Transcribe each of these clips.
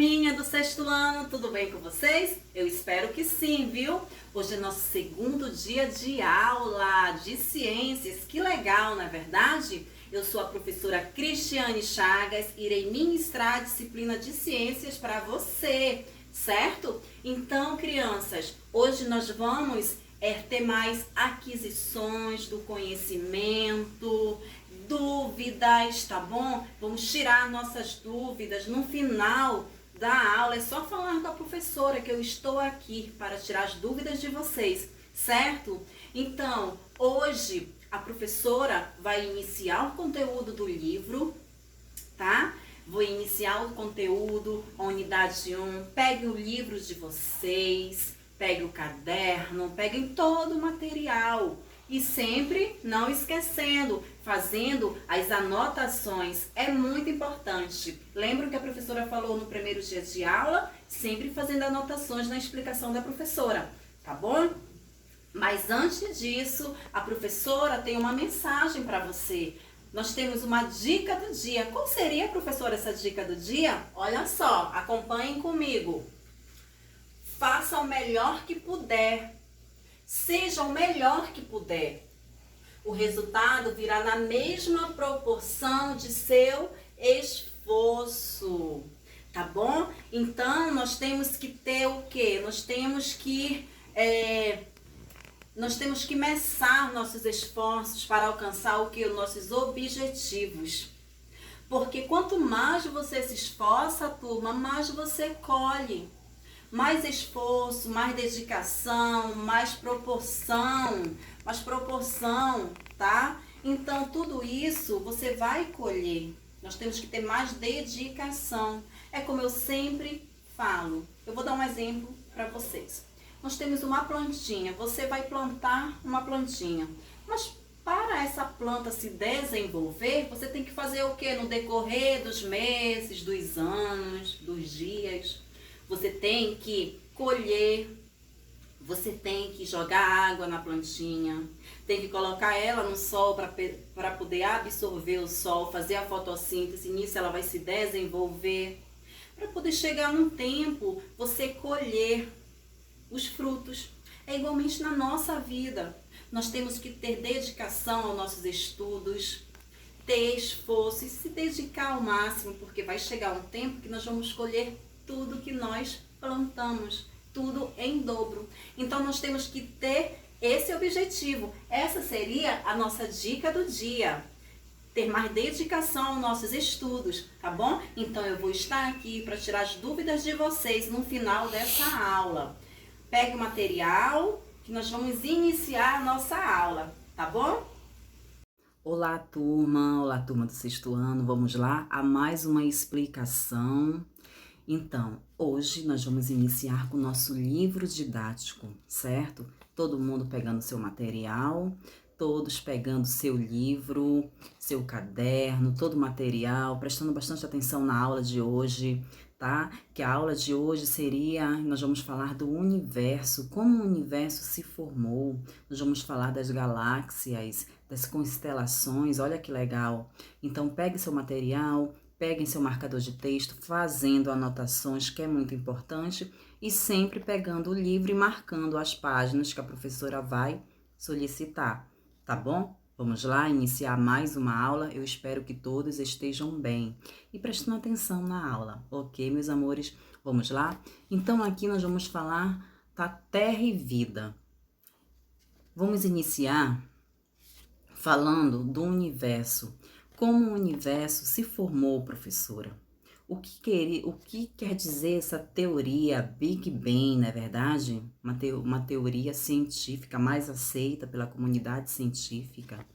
turminha do sexto ano, tudo bem com vocês? Eu espero que sim, viu? Hoje é nosso segundo dia de aula de ciências, que legal, não é verdade? Eu sou a professora Cristiane Chagas, irei ministrar a disciplina de ciências para você, certo? Então, crianças, hoje nós vamos ter mais aquisições do conhecimento, dúvidas, tá bom? Vamos tirar nossas dúvidas no final da aula. É só falar com a professora que eu estou aqui para tirar as dúvidas de vocês, certo? Então, hoje a professora vai iniciar o conteúdo do livro, tá? Vou iniciar o conteúdo, a unidade 1. Pegue o livro de vocês, pegue o caderno, peguem todo o material. E sempre não esquecendo, fazendo as anotações. É muito importante. Lembra que a professora falou no primeiro dia de aula? Sempre fazendo anotações na explicação da professora, tá bom? Mas antes disso, a professora tem uma mensagem para você. Nós temos uma dica do dia. Qual seria, professora, essa dica do dia? Olha só, acompanhem comigo. Faça o melhor que puder. Seja o melhor que puder. O resultado virá na mesma proporção de seu esforço. Tá bom? Então, nós temos que ter o quê? Nós temos que mesar nossos esforços para alcançar o que? Os nossos objetivos. Porque quanto mais você se esforça, turma, mais você colhe. Mais esforço, mais dedicação, mais proporção, tá? Então, tudo isso você vai colher. Nós temos que ter mais dedicação. É como eu sempre falo. Eu vou dar um exemplo para vocês. Nós temos uma plantinha. Você vai plantar uma plantinha. Mas para essa planta se desenvolver, você tem que fazer o quê? No decorrer dos meses, dos anos, dos dias. Você tem que colher, você tem que jogar água na plantinha, tem que colocar ela no sol para poder absorver o sol, fazer a fotossíntese, nisso ela vai se desenvolver. Para poder chegar num tempo, você colher os frutos. É igualmente na nossa vida. Nós temos que ter dedicação aos nossos estudos, ter esforço e se dedicar ao máximo, porque vai chegar um tempo que nós vamos colher tudo que nós plantamos, tudo em dobro. Então, nós temos que ter esse objetivo. Essa seria a nossa dica do dia. Ter mais dedicação aos nossos estudos, tá bom? Então, eu vou estar aqui para tirar as dúvidas de vocês no final dessa aula. Pegue o material que nós vamos iniciar a nossa aula, tá bom? Olá, turma do sexto ano. Vamos lá a mais uma explicação. Então, hoje nós vamos iniciar com o nosso livro didático, certo? Todo mundo pegando seu material, todos pegando seu livro, seu caderno, todo o material, prestando bastante atenção na aula de hoje, tá? Que a aula de hoje nós vamos falar do universo, como o universo se formou, nós vamos falar das galáxias, das constelações, olha que legal. Então, pegue seu material, peguem seu marcador de texto, fazendo anotações, que é muito importante, e sempre pegando o livro e marcando as páginas que a professora vai solicitar, tá bom? Vamos lá, iniciar mais uma aula. Eu espero que todos estejam bem e prestando atenção na aula, ok, meus amores? Vamos lá? Então, aqui nós vamos falar da Terra e Vida. Vamos iniciar falando do universo. Como o universo se formou, professora? O que quer dizer essa teoria Big Bang, não é verdade? Uma teoria científica mais aceita pela comunidade científica.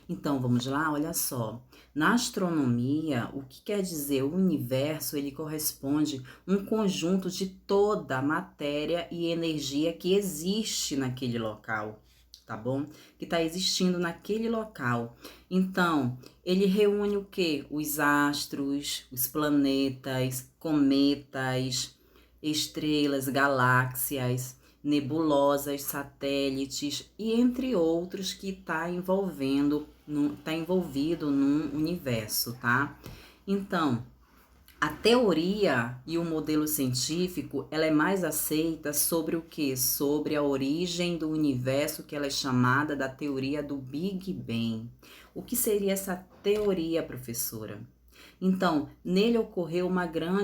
Então, vamos lá, olha só. Na astronomia, o que quer dizer o universo? Ele corresponde a um conjunto de toda a matéria e energia que existe naquele local, tá bom? Que está existindo naquele local. Então, ele reúne o quê? Os astros, os planetas, cometas, estrelas, galáxias, nebulosas, satélites e entre outros que está envolvido num universo, tá? Então, A teoria e o modelo científico, ela é mais aceita sobre o quê? Sobre a origem do universo, que ela é chamada da teoria do Big Bang. O que seria essa teoria, professora? Então, nele ocorreu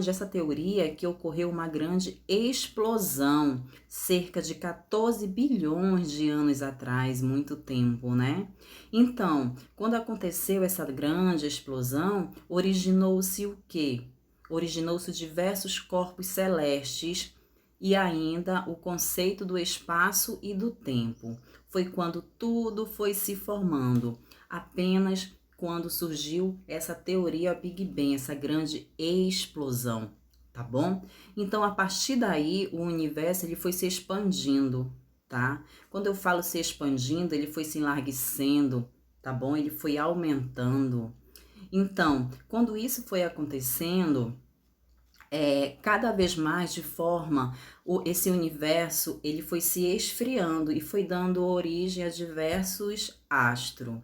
essa teoria é que ocorreu uma grande explosão, cerca de 14 bilhões de anos atrás, muito tempo, né? Então, quando aconteceu essa grande explosão, originou-se o quê? Originou-se diversos corpos celestes e ainda o conceito do espaço e do tempo. Foi quando tudo foi se formando, apenas quando surgiu essa teoria Big Bang, essa grande explosão, tá bom? Então, a partir daí, o universo ele foi se expandindo, tá? Quando eu falo se expandindo, ele foi se enlarguecendo, tá bom? Ele foi aumentando. Então, quando isso foi acontecendo, cada vez mais de forma, esse universo ele foi se esfriando e foi dando origem a diversos astros.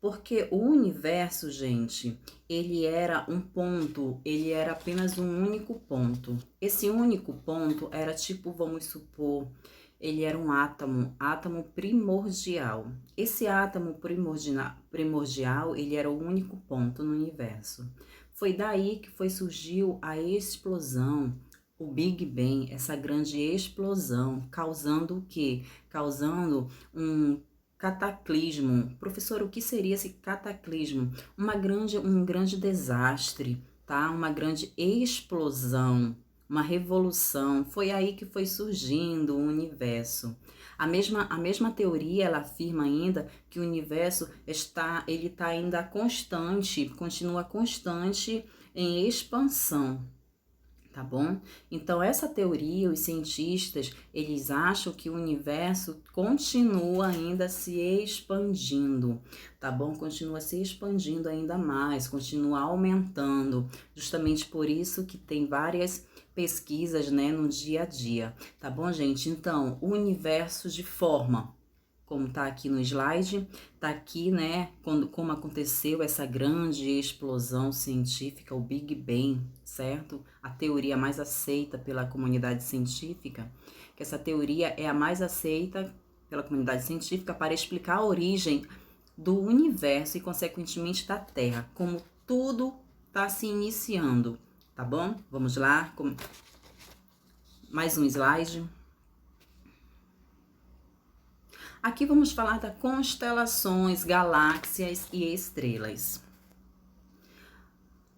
Porque o universo, gente, ele era um ponto, ele era apenas um único ponto. Esse único ponto era tipo, vamos supor, ele era um átomo primordial. Esse átomo primordial, ele era o único ponto no universo. Foi daí que surgiu a explosão, o Big Bang, essa grande explosão, causando o quê? Causando um cataclismo. Professor, o que seria esse cataclismo? Um grande desastre, tá? Uma grande explosão, uma revolução. Foi aí que foi surgindo o universo. A mesma teoria, ela afirma ainda que o universo está ainda constante, continua constante em expansão. Tá bom? Então, essa teoria, os cientistas, eles acham que o universo continua ainda se expandindo, tá bom? Continua se expandindo ainda mais, continua aumentando. Justamente por isso que tem várias pesquisas, né, no dia a dia, tá bom, gente? Então, o universo de forma como tá aqui no slide, tá aqui, né, como aconteceu essa grande explosão científica, o Big Bang, certo? A teoria mais aceita pela comunidade científica, que essa teoria é a mais aceita pela comunidade científica para explicar a origem do universo e, consequentemente, da Terra, como tudo tá se iniciando, tá bom? Vamos lá, mais um slide. Aqui vamos falar das constelações, galáxias e estrelas.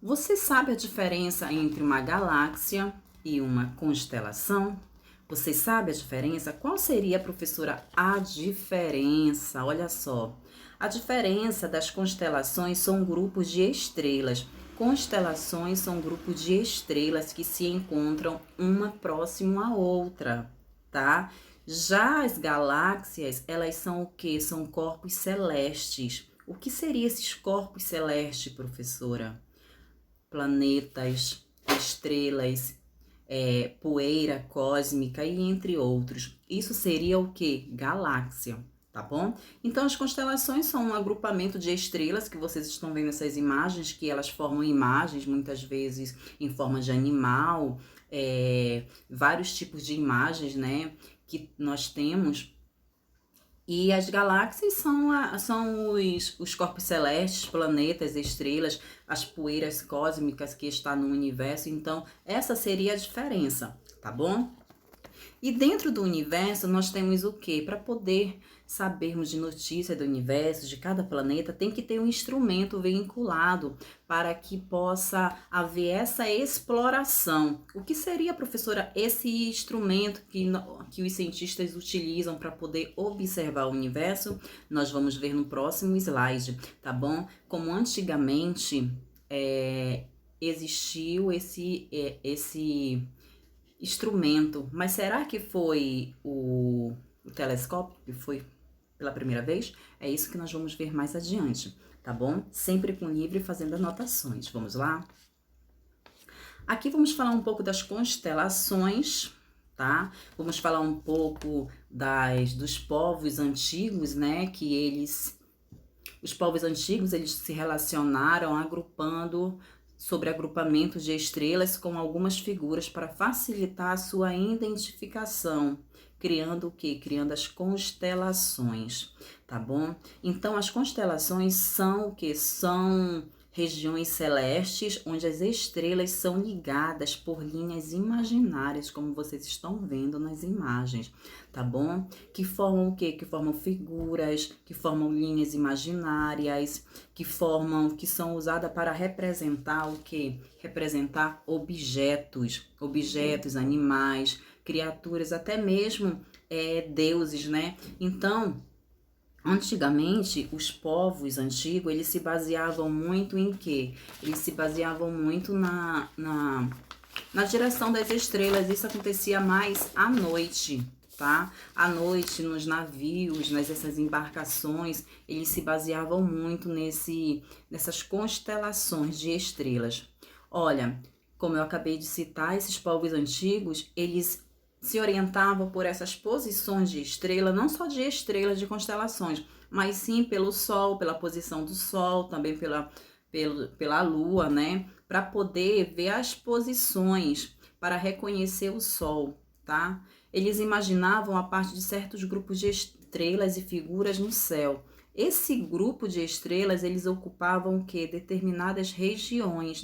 Você sabe a diferença entre uma galáxia e uma constelação? Você sabe a diferença? Qual seria, professora, a diferença? Olha só, a diferença das constelações são grupos de estrelas. Constelações são grupos de estrelas que se encontram uma próxima à outra, tá? Já as galáxias, elas são o quê? São corpos celestes. O que seriam esses corpos celestes, professora? Planetas, estrelas, poeira cósmica e entre outros. Isso seria o quê? Galáxia, tá bom? Então, as constelações são um agrupamento de estrelas que vocês estão vendo essas imagens, que elas formam imagens, muitas vezes em forma de animal, vários tipos de imagens, né? Que nós temos. E as galáxias são os corpos celestes, planetas, estrelas, as poeiras cósmicas que estão no universo. Então, essa seria a diferença, tá bom? E dentro do universo, nós temos o quê? Para poder sabermos de notícia do universo, de cada planeta, tem que ter um instrumento vinculado para que possa haver essa exploração. O que seria, professora, esse instrumento que os cientistas utilizam para poder observar o universo? Nós vamos ver no próximo slide, tá bom? Como antigamente existiu esse instrumento, mas será que foi o telescópio que foi pela primeira vez? É isso que nós vamos ver mais adiante, tá bom? Sempre com livro e fazendo anotações. Vamos lá? Aqui vamos falar um pouco das constelações, tá? Vamos falar um pouco dos povos antigos, né? Os povos antigos, eles se relacionaram agrupando sobre agrupamentos de estrelas com algumas figuras para facilitar a sua identificação, criando o quê? Criando as constelações, tá bom? Então, as constelações são o quê? São regiões celestes onde as estrelas são ligadas por linhas imaginárias, como vocês estão vendo nas imagens, tá bom? Que formam o quê? Que formam figuras, que formam linhas imaginárias, que são usadas para representar o quê? Representar objetos, animais, criaturas, até mesmo deuses, né? Então, antigamente, os povos antigos, eles se baseavam muito em quê? Eles se baseavam muito na direção das estrelas. Isso acontecia mais à noite, tá? À noite, nos navios, nessas embarcações, eles se baseavam muito nessas constelações de estrelas. Olha, como eu acabei de citar, esses povos antigos, eles se orientavam por essas posições de estrela, não só de estrelas, de constelações, mas sim pelo Sol, pela posição do Sol, também pela Lua, né? Para poder ver as posições, para reconhecer o Sol, tá? Eles imaginavam a parte de certos grupos de estrelas e figuras no céu. Esse grupo de estrelas, eles ocupavam o quê? Determinadas regiões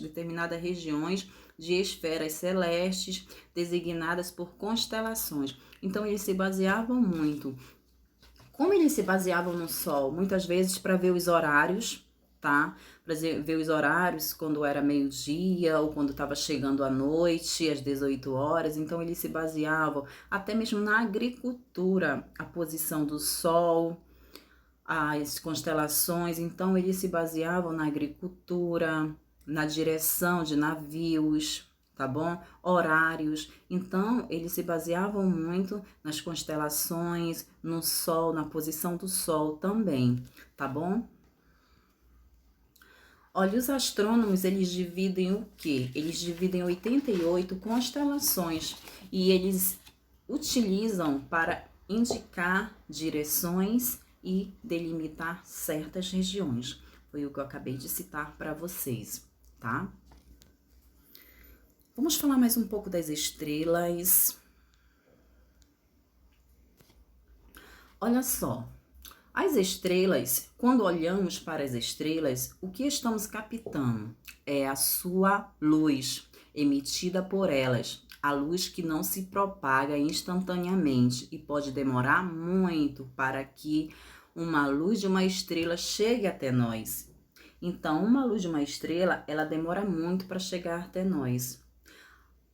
de esferas celestes designadas por constelações. Então, eles se baseavam muito. Como eles se baseavam no Sol? Muitas vezes para ver os horários, tá? Para ver os horários quando era meio-dia ou quando estava chegando a noite, às 18 horas. Então, eles se baseavam até mesmo na agricultura, a posição do Sol, as constelações. Então, eles se baseavam na agricultura, na direção de navios, tá bom? Horários. Então, eles se baseavam muito nas constelações, no Sol, na posição do Sol também, tá bom? Olha, os astrônomos, eles dividem o quê? Eles dividem 88 constelações e eles utilizam para indicar direções e delimitar certas regiões. Foi o que eu acabei de citar para vocês, tá? Vamos falar mais um pouco das estrelas. Olha só, as estrelas, quando olhamos para as estrelas, o que estamos captando é a sua luz emitida por elas. A luz que não se propaga instantaneamente e pode demorar muito para que uma luz de uma estrela chegue até nós. Então, uma luz de uma estrela, ela demora muito para chegar até nós.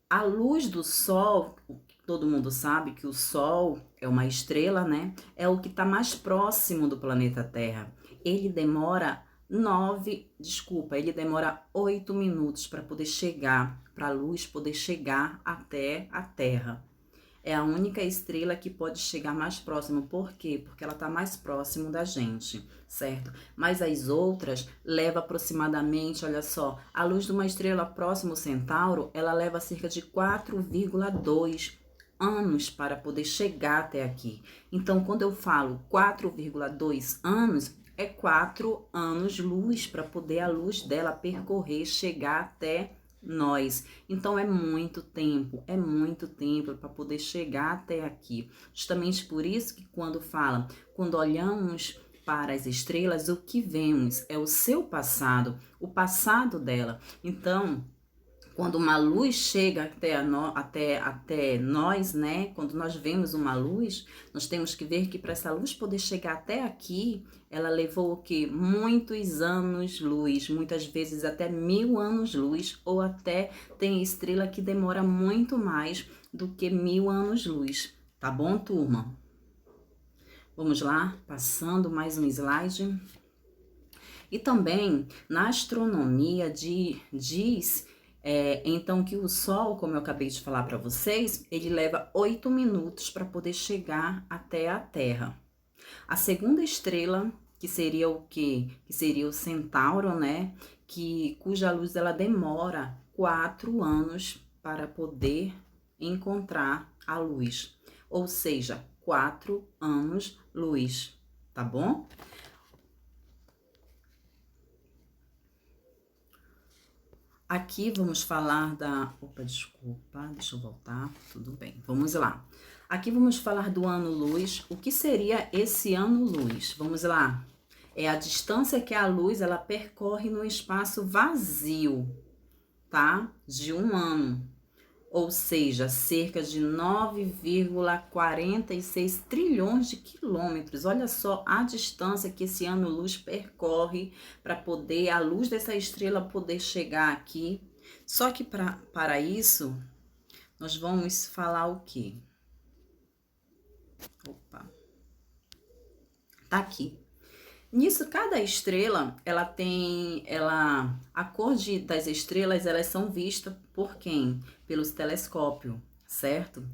A luz do Sol, todo mundo sabe que o Sol é uma estrela, né? É o que está mais próximo do planeta Terra. Ele demora 8 minutos para poder chegar, para a luz poder chegar até a Terra. É a única estrela que pode chegar mais próximo. Por quê? Porque ela está mais próximo da gente, certo? Mas as outras levam aproximadamente, olha só, a luz de uma estrela próxima ao Centauro, ela leva cerca de 4,2 anos para poder chegar até aqui. Então, quando eu falo 4,2 anos, é 4 anos-luz para poder a luz dela percorrer, chegar até nós. Então é muito tempo para poder chegar até aqui. Justamente por isso que quando olhamos para as estrelas, o que vemos é o seu passado, o passado dela. Então, quando uma luz chega até nós, né? Quando nós vemos uma luz, nós temos que ver que para essa luz poder chegar até aqui, ela levou o quê? Muitos anos-luz, muitas vezes até 1000 anos-luz, ou até tem estrela que demora muito mais do que 1000 anos-luz. Tá bom, turma? Vamos lá, passando mais um slide. E também, na astronomia diz... então que o Sol, como eu acabei de falar para vocês, ele leva 8 minutos para poder chegar até a Terra. A segunda estrela, que seria o quê? Que seria o Centauro, né? Cuja luz ela demora 4 anos para poder encontrar a luz. Ou seja, 4 anos-luz, tá bom? Aqui vamos falar da... Opa, desculpa, deixa eu voltar. Tudo bem, vamos lá. Aqui vamos falar do ano-luz. O que seria esse ano-luz? Vamos lá. É a distância que a luz ela percorre no espaço vazio, tá? De um ano. Ou seja, cerca de 9,46 trilhões de quilômetros. Olha só a distância que esse ano-luz percorre para poder a luz dessa estrela poder chegar aqui. Só que para isso, nós vamos falar o quê? Opa, tá aqui. Nisso, cada estrela, a cor das estrelas, elas são vistas por quem? Pelos telescópios, certo?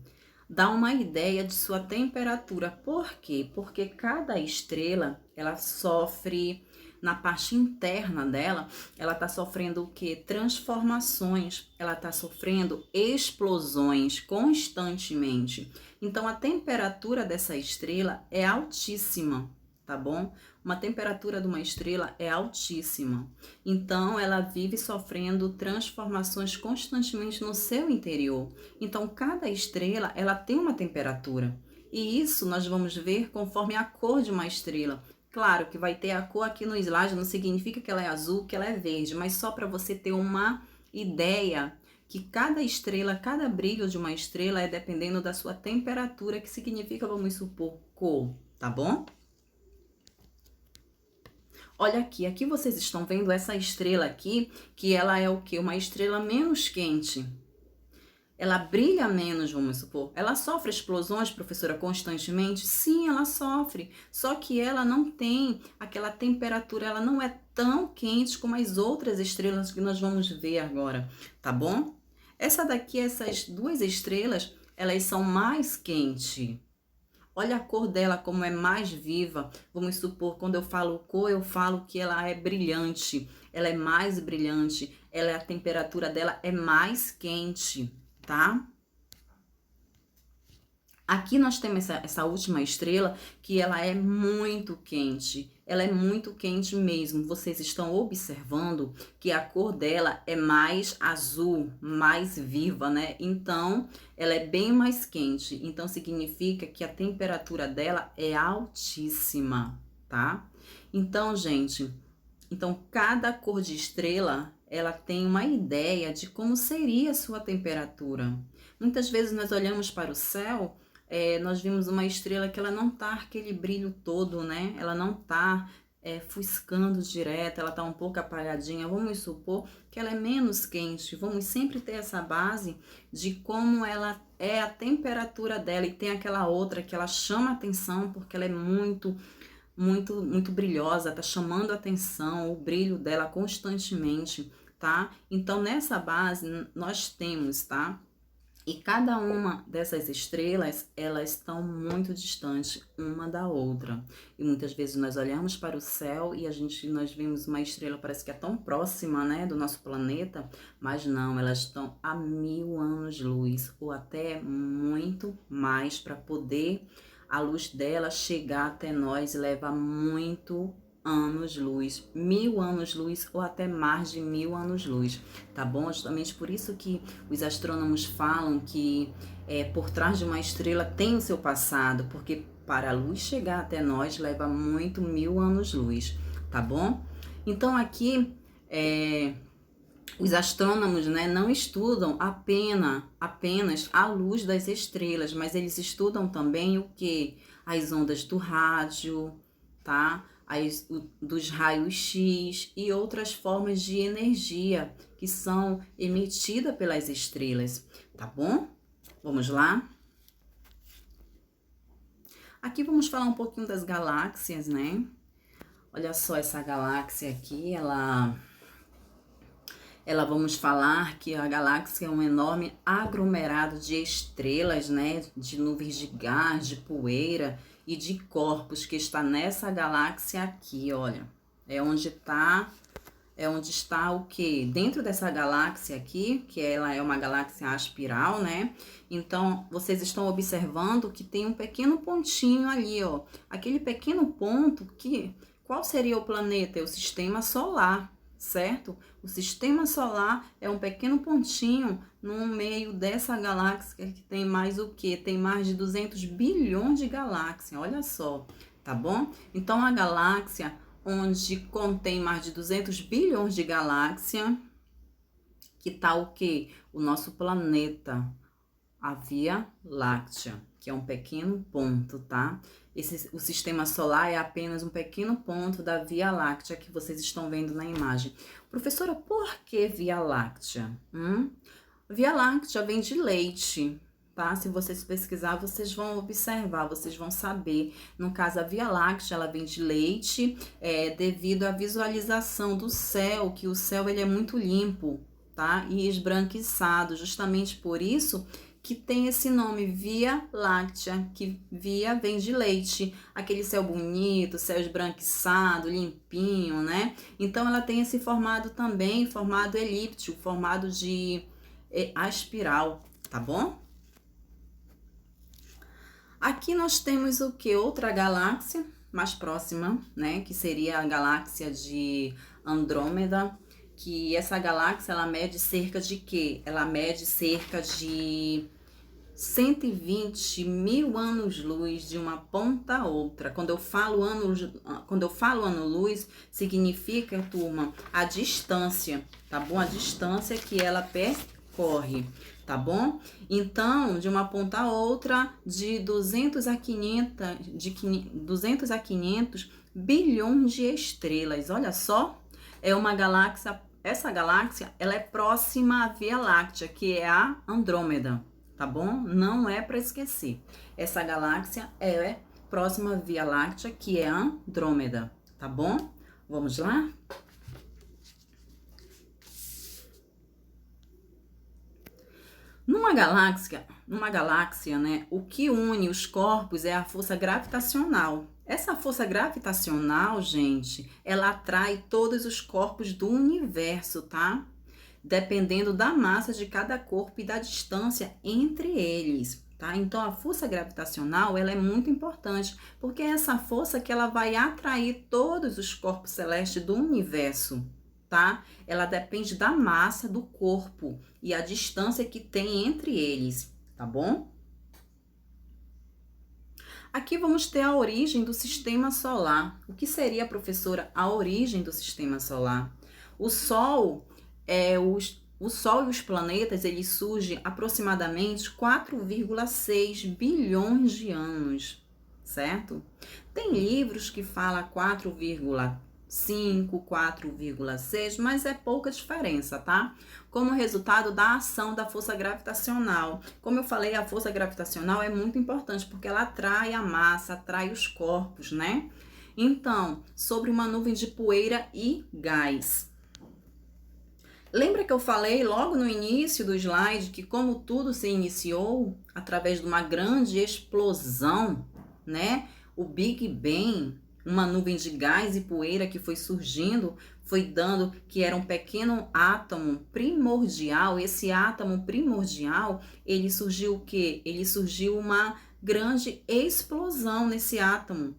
Dá uma ideia de sua temperatura. Por quê? Porque cada estrela, ela sofre, na parte interna dela, ela está sofrendo o quê? Transformações, ela está sofrendo explosões constantemente. Então, a temperatura dessa estrela é altíssima, tá bom? Uma temperatura de uma estrela é altíssima. Então, ela vive sofrendo transformações constantemente no seu interior. Então, cada estrela, ela tem uma temperatura. E isso nós vamos ver conforme a cor de uma estrela. Claro que vai ter a cor aqui no slide, não significa que ela é azul, que ela é verde, mas só para você ter uma ideia que cada estrela, cada brilho de uma estrela é dependendo da sua temperatura, que significa, vamos supor, cor, tá bom? Olha aqui vocês estão vendo essa estrela aqui, que ela é o quê? Uma estrela menos quente. Ela brilha menos, vamos supor. Ela sofre explosões, professora, constantemente? Sim, ela sofre. Só que ela não tem aquela temperatura, ela não é tão quente como as outras estrelas que nós vamos ver agora, tá bom? Essa daqui, essas duas estrelas, elas são mais quentes. Olha a cor dela como é mais viva. Vamos supor, quando eu falo cor, eu falo que ela é brilhante. Ela é mais brilhante. A temperatura dela é mais quente, tá? Aqui nós temos essa última estrela que ela é muito quente. Ela é muito quente mesmo. Vocês estão observando que a cor dela é mais azul, mais viva, né? Então, ela é bem mais quente. Então, significa que a temperatura dela é altíssima, tá? Então, gente, cada cor de estrela, ela tem uma ideia de como seria a sua temperatura. Muitas vezes nós olhamos para o céu, nós vimos uma estrela que ela não tá aquele brilho todo, né? Ela não tá fuscando direto, ela tá um pouco apagadinha. Vamos supor que ela é menos quente. Vamos sempre ter essa base de como ela é a temperatura dela. E tem aquela outra que ela chama atenção porque ela é muito brilhosa, tá chamando atenção, o brilho dela constantemente, tá? Então, nessa base, nós temos, tá? E cada uma dessas estrelas, elas estão muito distantes uma da outra. E muitas vezes nós olhamos para o céu e nós vemos uma estrela, parece que é tão próxima, né, do nosso planeta, mas não, elas estão a 1000 anos-luz, ou até muito mais, para poder a luz dela chegar até nós. Leva muito anos-luz, 1000 anos-luz ou até mais de 1000 anos-luz, tá bom? Justamente por isso que os astrônomos falam que por trás de uma estrela tem o seu passado, porque para a luz chegar até nós leva muito 1000 anos-luz, tá bom? Então aqui os astrônomos, né, não estudam apenas a luz das estrelas, mas eles estudam também o que? As ondas do rádio, tá? Dos raios X e outras formas de energia que são emitidas pelas estrelas, tá bom? Vamos lá? Aqui vamos falar um pouquinho das galáxias, né? Olha só essa galáxia aqui, ela vamos falar que a galáxia é um enorme aglomerado de estrelas, né? De nuvens de gás, de poeira e de corpos que está nessa galáxia aqui, olha. É onde está o quê? Dentro dessa galáxia aqui, que ela é uma galáxia aspiral, né? Então, vocês estão observando que tem um pequeno pontinho ali, ó. Aquele pequeno ponto qual seria o planeta? É o sistema solar, certo? O sistema solar é um pequeno pontinho no meio dessa galáxia que tem mais o quê? Tem mais de 200 bilhões de galáxias, olha só, tá bom? Então, a galáxia onde contém mais de 200 bilhões de galáxias, que tá o quê? O nosso planeta, a Via Láctea, que é um pequeno ponto, tá? O sistema solar é apenas um pequeno ponto da Via Láctea que vocês estão vendo na imagem. Professora, por que Via Láctea? Via Láctea vem de leite, tá? Se vocês pesquisar, vocês vão observar, vocês vão saber. No caso, a Via Láctea, ela vem de leite, devido à visualização do céu, que o céu ele é muito limpo, tá? E esbranquiçado, justamente por isso que tem esse nome, Via Láctea, que via vem de leite, aquele céu bonito, céu esbranquiçado, limpinho, né? Então, ela tem esse formado também, formado elíptico, formado de espiral, tá bom? Aqui nós temos o que? Outra galáxia mais próxima, né? Que seria a galáxia de Andrômeda, que essa galáxia, ela mede cerca de quê? Ela mede cerca de 120 mil anos-luz de uma ponta a outra. Quando eu falo ano-luz, significa, turma, a distância, tá bom? A distância que ela percorre, tá bom? Então, de uma ponta a outra, de 200 a 500 bilhões de estrelas. Olha só, é uma galáxia, essa galáxia, ela é próxima à Via Láctea, que é a Andrômeda. Tá bom? Não é para esquecer. Essa galáxia é próxima à Via Láctea, que é a Andrômeda, tá bom? Vamos lá? Numa galáxia, né, o que une os corpos é a força gravitacional. Essa força gravitacional, gente, ela atrai todos os corpos do universo, tá? Dependendo da massa de cada corpo e da distância entre eles, tá? Então, a força gravitacional, ela é muito importante, porque é essa força que ela vai atrair todos os corpos celestes do universo, tá? Ela depende da massa do corpo e a distância que tem entre eles, tá bom? Aqui vamos ter a origem do sistema solar. O que seria, professora, a origem do sistema solar? O Sol e os planetas, eles surgem aproximadamente 4,6 bilhões de anos, certo? Tem livros que falam 4,5, 4,6, mas é pouca diferença, tá? Como resultado da ação da força gravitacional. Como eu falei, a força gravitacional é muito importante, porque ela atrai a massa, atrai os corpos, né? Então, sobre uma nuvem de poeira e gás. Lembra que eu falei logo no início do slide que como tudo se iniciou através de uma grande explosão, né? O Big Bang, uma nuvem de gás e poeira que foi surgindo, foi dando que era um pequeno átomo primordial. Esse átomo primordial, ele surgiu o quê? Ele surgiu uma grande explosão nesse átomo,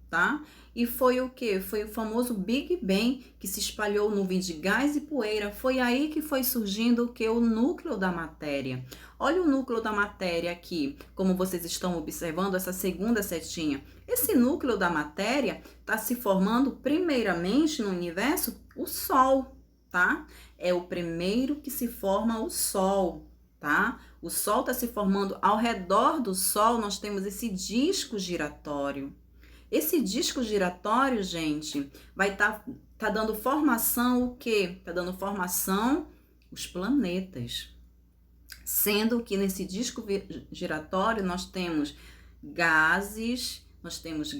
tá? E foi o que? Foi o famoso Big Bang, que se espalhou nuvem de gás e poeira. Foi aí que foi surgindo o que? O núcleo da matéria. Olha o núcleo da matéria aqui, como vocês estão observando essa segunda setinha. Esse núcleo da matéria está se formando primeiramente no universo o Sol, tá? É o primeiro que se forma o Sol, tá? O Sol está se formando ao redor do Sol, nós temos esse disco giratório. Esse disco giratório, gente, vai tá dando formação o quê? Tá dando formação os planetas. Sendo que nesse disco giratório nós temos gases, nós temos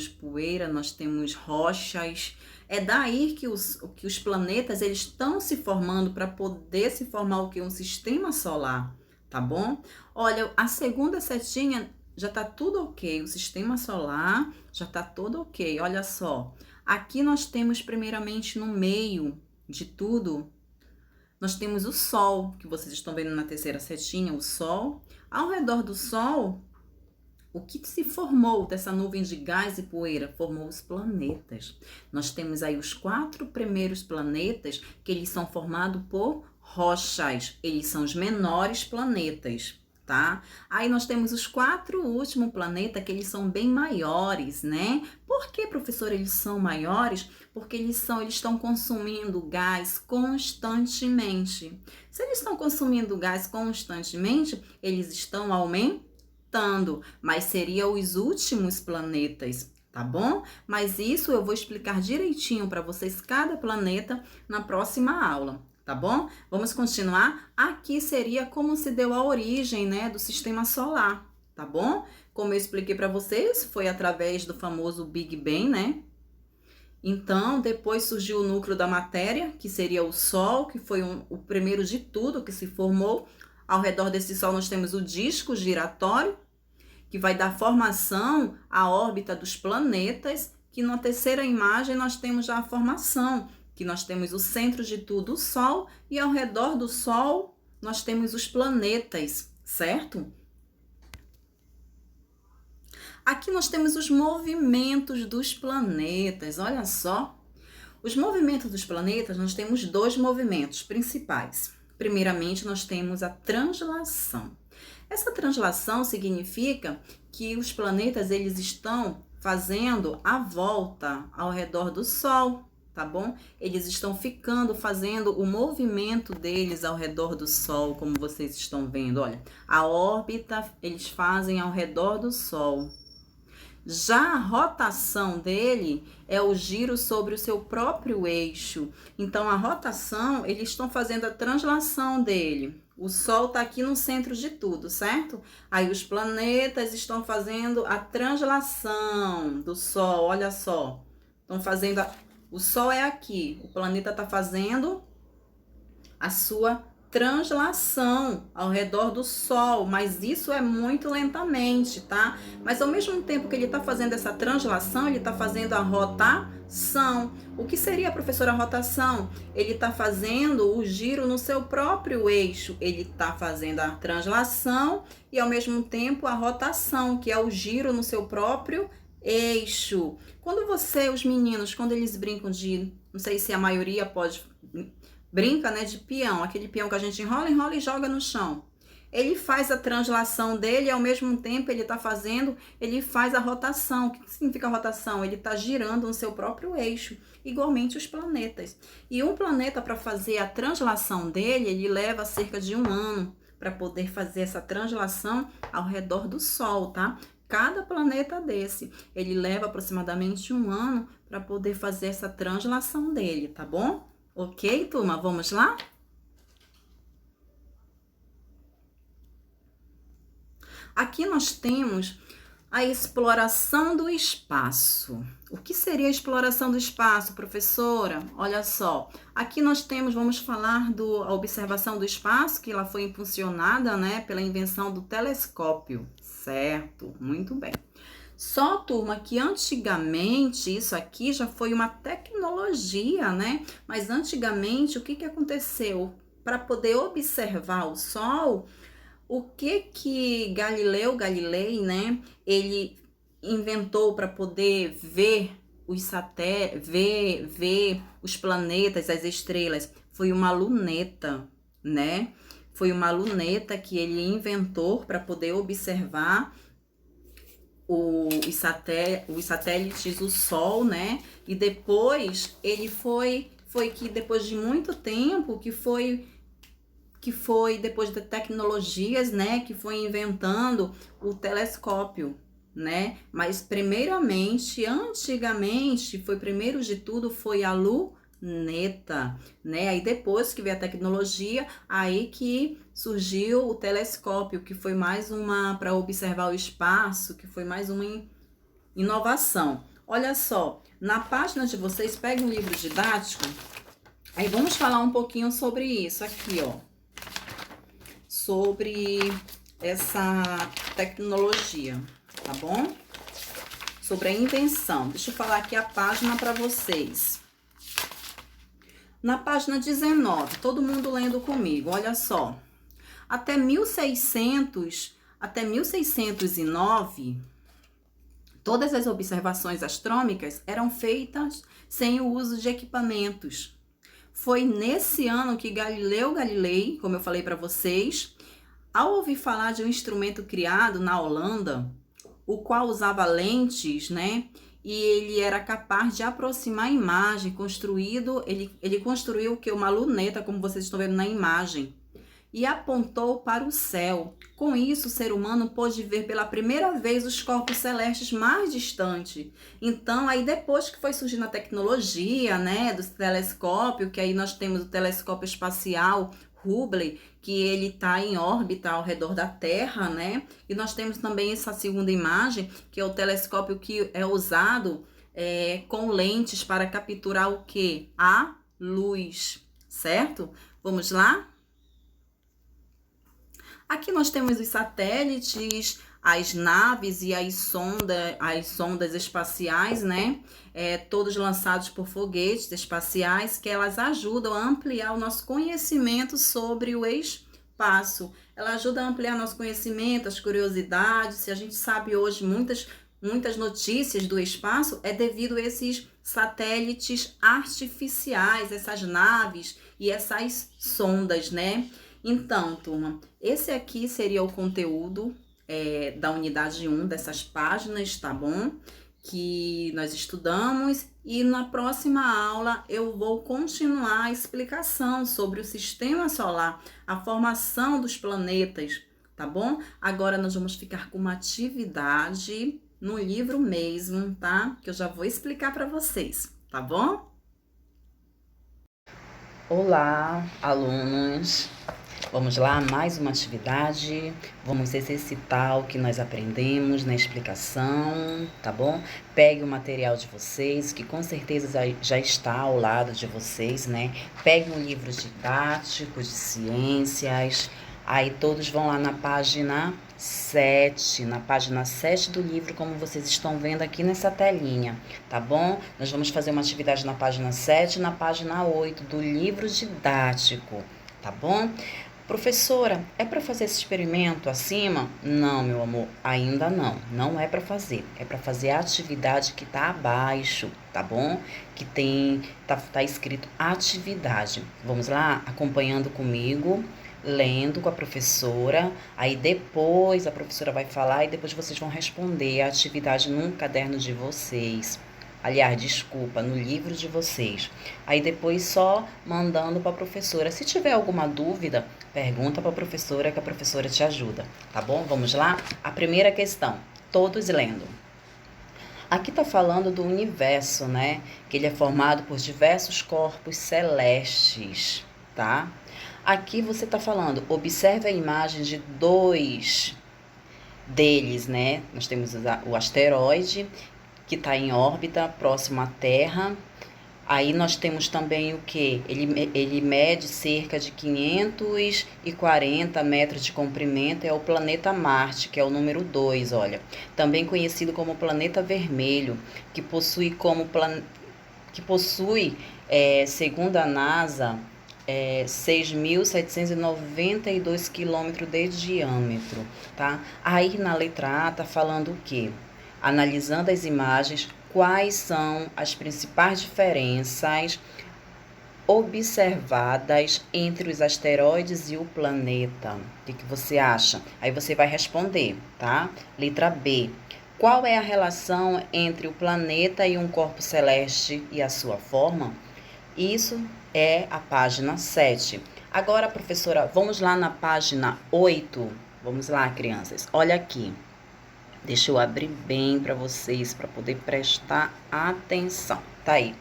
poeira, nós temos rochas. É daí que os planetas eles estão se formando para poder se formar o quê? Um sistema solar, tá bom? Olha, a segunda setinha já tá tudo ok, o sistema solar já tá todo ok, olha só. Aqui nós temos primeiramente no meio de tudo, nós temos o Sol, que vocês estão vendo na terceira setinha, o Sol. Ao redor do Sol, O que se formou dessa nuvem de gás e poeira? Formou os planetas. Nós temos aí os 4 primeiros planetas que eles são formados por rochas. Eles são os menores planetas, tá? Aí nós temos os 4 últimos planetas que eles são bem maiores, né? Por que, professor, eles são maiores? Porque eles estão consumindo gás constantemente. Se eles estão consumindo gás constantemente, eles estão aumentando, mas seriam os últimos planetas, tá bom? Mas isso eu vou explicar direitinho para vocês cada planeta na próxima aula. Tá bom? Vamos continuar. Aqui seria como se deu a origem, né, do sistema solar, tá bom? Como eu expliquei para vocês, foi através do famoso Big Bang, né? Então, depois surgiu o núcleo da matéria, que seria o Sol, que foi o primeiro de tudo que se formou. Ao redor desse Sol nós temos o disco giratório, que vai dar formação à órbita dos planetas, que na terceira imagem nós temos já a formação, que nós temos o centro de tudo, o Sol, e ao redor do Sol nós temos os planetas, certo? Aqui nós temos os movimentos dos planetas, olha só. Os movimentos dos planetas, nós temos 2 movimentos principais. Primeiramente, nós temos a translação. Essa translação significa que os planetas eles estão fazendo a volta ao redor do Sol, tá bom? Eles estão fazendo o movimento deles ao redor do Sol, como vocês estão vendo, olha. A órbita eles fazem ao redor do Sol. Já a rotação dele é o giro sobre o seu próprio eixo. Então, a rotação, eles estão fazendo a translação dele. O Sol está aqui no centro de tudo, certo? Aí os planetas estão fazendo a translação do Sol, olha só. Estão fazendo o Sol é aqui, o planeta está fazendo a sua translação ao redor do Sol, mas isso é muito lentamente, tá? Mas ao mesmo tempo que ele está fazendo essa translação, ele está fazendo a rotação. O que seria, professora, a rotação? Ele está fazendo o giro no seu próprio eixo. Ele está fazendo a translação e ao mesmo tempo a rotação, que é o giro no seu próprio eixo. Quando os meninos, quando eles brincam não sei se a maioria brinca, né, de peão, aquele peão que a gente enrola e joga no chão. Ele faz a translação dele e ao mesmo tempo ele faz a rotação. O que significa rotação? Ele está girando no seu próprio eixo, igualmente os planetas. E um planeta, para fazer a translação dele, ele leva cerca de 1 ano para poder fazer essa translação ao redor do Sol, tá? Cada planeta desse, ele leva aproximadamente 1 ano para poder fazer essa translação dele, tá bom? Ok, turma? Vamos lá? Aqui nós temos a exploração do espaço. O que seria a exploração do espaço, professora? Olha só, aqui nós vamos falar da observação do espaço, que ela foi impulsionada, né, pela invenção do telescópio, certo? Muito bem. Só, turma, que antigamente isso aqui já foi uma tecnologia, né? Mas antigamente o que aconteceu? Para poder observar o Sol, o que Galilei, né? Ele inventou para poder ver os satélites, ver os planetas, as estrelas, foi uma luneta, né? Foi uma luneta que ele inventou para poder observar os satélites, o Sol, né? E depois ele foi que depois de muito tempo que foi depois de tecnologias, né, que foi inventando o telescópio, né? Mas primeiramente, antigamente, primeiro de tudo foi a luneta, né? Aí depois que veio a tecnologia, aí que surgiu o telescópio, que foi mais uma para observar o espaço, que foi mais uma inovação. Olha só, na página de vocês, peguem um livro didático, aí vamos falar um pouquinho sobre isso aqui, ó. Sobre essa tecnologia, tá bom? Sobre a invenção. Deixa eu falar aqui a página para vocês. Na página 19, todo mundo lendo comigo, olha só. Até 1600, até 1609, todas as observações astrônomicas eram feitas sem o uso de equipamentos. Foi nesse ano que Galileu Galilei, como eu falei para vocês, ao ouvir falar de um instrumento criado na Holanda, o qual usava lentes, né? E ele era capaz de aproximar a imagem, ele construiu o que? Uma luneta, como vocês estão vendo na imagem, e apontou para o céu. Com isso, o ser humano pôde ver pela primeira vez os corpos celestes mais distantes. Então, aí depois que foi surgindo a tecnologia, né, do telescópio, que aí nós temos o telescópio espacial Hubble, que ele está em órbita ao redor da Terra, né? E nós temos também essa segunda imagem, que é o telescópio que é usado com lentes para capturar o quê? A luz, certo? Vamos lá? Aqui nós temos os satélites, as naves e as sondas espaciais, né? Todos lançados por foguetes espaciais, que elas ajudam a ampliar o nosso conhecimento sobre o espaço. Ela ajuda a ampliar nosso conhecimento, as curiosidades. Se a gente sabe hoje muitas notícias do espaço, é devido a esses satélites artificiais, essas naves e essas sondas, né? Então, turma, esse aqui seria o conteúdo da unidade 1 dessas páginas, tá bom? Que nós estudamos, e na próxima aula eu vou continuar a explicação sobre o sistema solar, a formação dos planetas, tá bom? Agora nós vamos ficar com uma atividade no livro mesmo, tá? Que eu já vou explicar para vocês, tá bom? Olá, alunos! Vamos lá, mais uma atividade. Vamos exercitar o que nós aprendemos na explicação, tá bom? Pegue o material de vocês, que com certeza já está ao lado de vocês, né? Pegue um livro didático de ciências. Aí todos vão lá na página 7, do livro, como vocês estão vendo aqui nessa telinha, tá bom? Nós vamos fazer uma atividade na página 7 e na página 8 do livro didático, tá bom? Professora, é para fazer esse experimento acima? Não, meu amor, ainda não. Não é para fazer. É para fazer a atividade que tá abaixo, tá bom? Que tá escrito atividade. Vamos lá, acompanhando comigo, lendo com a professora. Aí depois a professora vai falar e depois vocês vão responder a atividade no caderno de vocês. Aliás, desculpa, no livro de vocês. Aí depois só mandando para a professora. Se tiver alguma dúvida, pergunta para a professora, que a professora te ajuda, tá bom? Vamos lá? A primeira questão, todos lendo. Aqui está falando do universo, né? Que ele é formado por diversos corpos celestes, tá? Aqui você está falando, observe a imagem de dois deles, né? Nós temos o asteroide, que está em órbita próximo à Terra. Aí nós temos também o que? Ele mede cerca de 540 metros de comprimento, é o planeta Marte, que é o número 2, olha. Também conhecido como planeta vermelho, que possui, segundo a NASA, 6.792 quilômetros de diâmetro, tá? Aí na letra A tá falando o quê? Analisando as imagens, quais são as principais diferenças observadas entre os asteroides e o planeta? O que você acha? Aí você vai responder, tá? Letra B. Qual é a relação entre o planeta e um corpo celeste e a sua forma? Isso é a página 7. Agora, professora, vamos lá na página 8. Vamos lá, crianças. Olha aqui. Deixa eu abrir bem para vocês, para poder prestar atenção. Tá aí.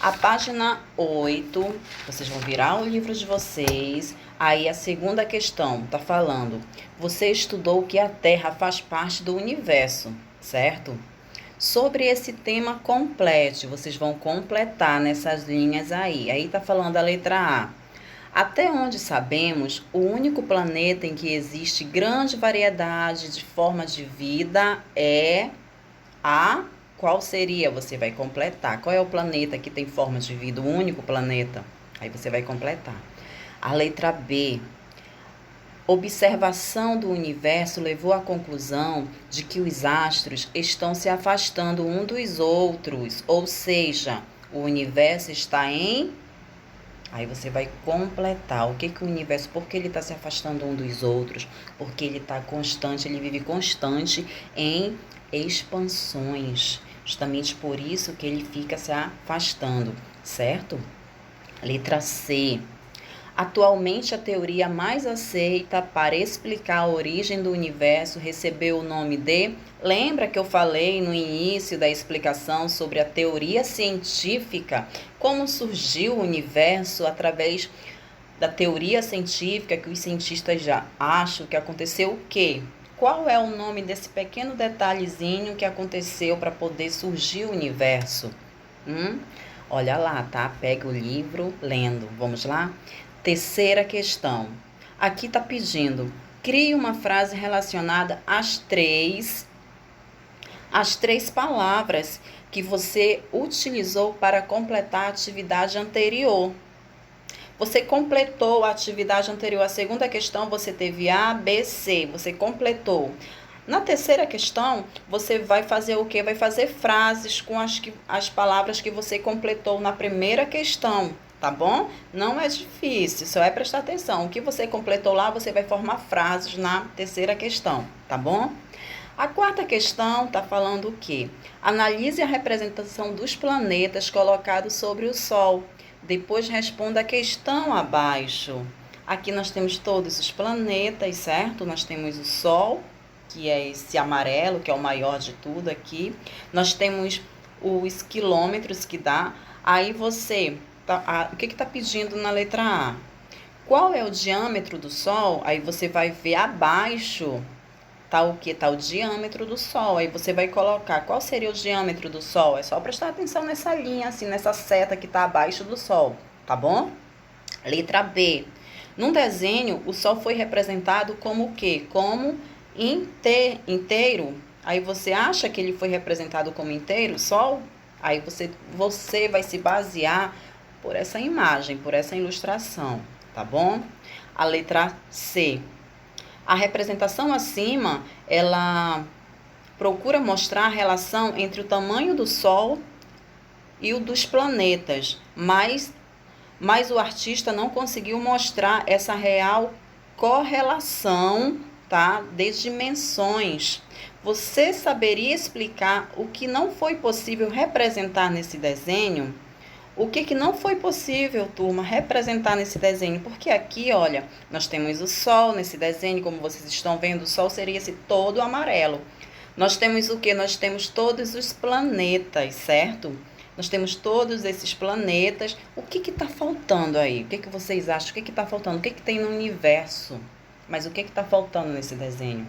A página 8, vocês vão virar o livro de vocês. Aí a segunda questão tá falando, você estudou que a Terra faz parte do universo, certo? Sobre esse tema, complete. Vocês vão completar nessas linhas aí. Aí tá falando a letra A. Até onde sabemos, o único planeta em que existe grande variedade de formas de vida é a... Qual seria? Você vai completar. Qual é o planeta que tem forma de vida? O único planeta? Aí você vai completar. A letra B. Observação do universo levou à conclusão de que os astros estão se afastando um dos outros, ou seja, o universo está em... Aí você vai completar. O que o universo, por que ele está se afastando um dos outros? Porque ele está constante, ele vive constante em expansões. Justamente por isso que ele fica se afastando, certo? Letra C. Atualmente, a teoria mais aceita para explicar a origem do universo recebeu o nome de... Lembra que eu falei no início da explicação sobre a teoria científica? Como surgiu o universo através da teoria científica, que os cientistas já acham que aconteceu o quê? Qual é o nome desse pequeno detalhezinho que aconteceu para poder surgir o universo? Olha lá, tá? Pega o livro, lendo. Vamos lá? Terceira questão. Aqui está pedindo, crie uma frase relacionada às três palavras que você utilizou para completar a atividade anterior. Você completou a atividade anterior. A segunda questão, você teve A, B, C. Você completou. Na terceira questão, você vai fazer o quê? Vai fazer frases com as palavras que você completou na primeira questão. Tá bom? Não é difícil, só é prestar atenção. O que você completou lá, você vai formar frases na terceira questão, tá bom? A quarta questão está falando o quê? Analise a representação dos planetas colocados sobre o Sol. Depois responda a questão abaixo. Aqui nós temos todos os planetas, certo? Nós temos o Sol, que é esse amarelo, que é o maior de tudo aqui. Nós temos os quilômetros que dá. Aí você... o que está pedindo na letra A? Qual é o diâmetro do Sol? Aí você vai ver abaixo, tá o que? Tá o diâmetro do Sol. Aí você vai colocar qual seria o diâmetro do Sol. É só prestar atenção nessa linha, assim, nessa seta que está abaixo do Sol, tá bom? Letra B. Num desenho, o Sol foi representado como o quê? Como inteiro. Aí você acha que ele foi representado como inteiro, o Sol? Aí você vai se basear por essa imagem, por essa ilustração, tá bom? A letra C. A representação acima, ela procura mostrar a relação entre o tamanho do Sol e o dos planetas, mas o artista não conseguiu mostrar essa real correlação, tá? De dimensões. Você saberia explicar o que não foi possível representar nesse desenho? O que não foi possível, turma, representar nesse desenho? Porque aqui, olha, nós temos o Sol nesse desenho, como vocês estão vendo, o Sol seria esse todo amarelo. Nós temos o quê? Nós temos todos os planetas, certo? Nós temos todos esses planetas. O que está faltando aí? O que vocês acham? O que está faltando? O que tem no universo? Mas o que está faltando nesse desenho?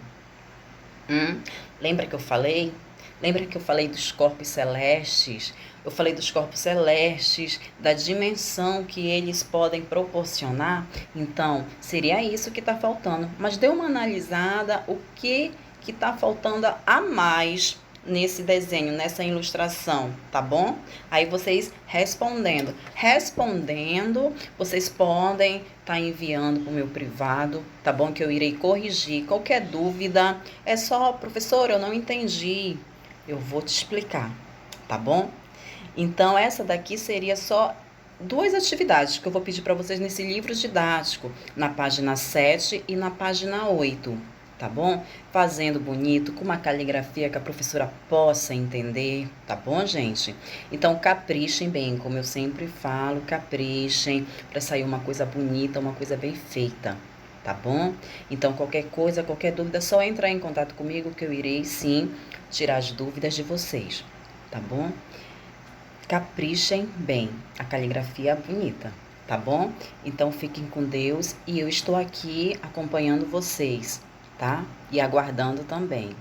Lembra que eu falei? Lembra que eu falei dos corpos celestes? Eu falei dos corpos celestes, da dimensão que eles podem proporcionar. Então, seria isso que está faltando. Mas dê uma analisada o que está faltando a mais nesse desenho, nessa ilustração, tá bom? Aí vocês respondendo, vocês podem estar enviando para o meu privado, tá bom? Que eu irei corrigir. Qualquer dúvida, é só, professor, eu não entendi. Eu vou te explicar, tá bom? Então, essa daqui seria só 2 atividades que eu vou pedir para vocês nesse livro didático, na página 7 e na página 8, tá bom? Fazendo bonito, com uma caligrafia que a professora possa entender, tá bom, gente? Então, caprichem bem, como eu sempre falo, caprichem para sair uma coisa bonita, uma coisa bem feita, tá bom? Então, qualquer coisa, qualquer dúvida, é só entrar em contato comigo que eu irei, sim, tirar as dúvidas de vocês, tá bom? Caprichem bem, a caligrafia é bonita, tá bom? Então, fiquem com Deus e eu estou aqui acompanhando vocês, tá? E aguardando também.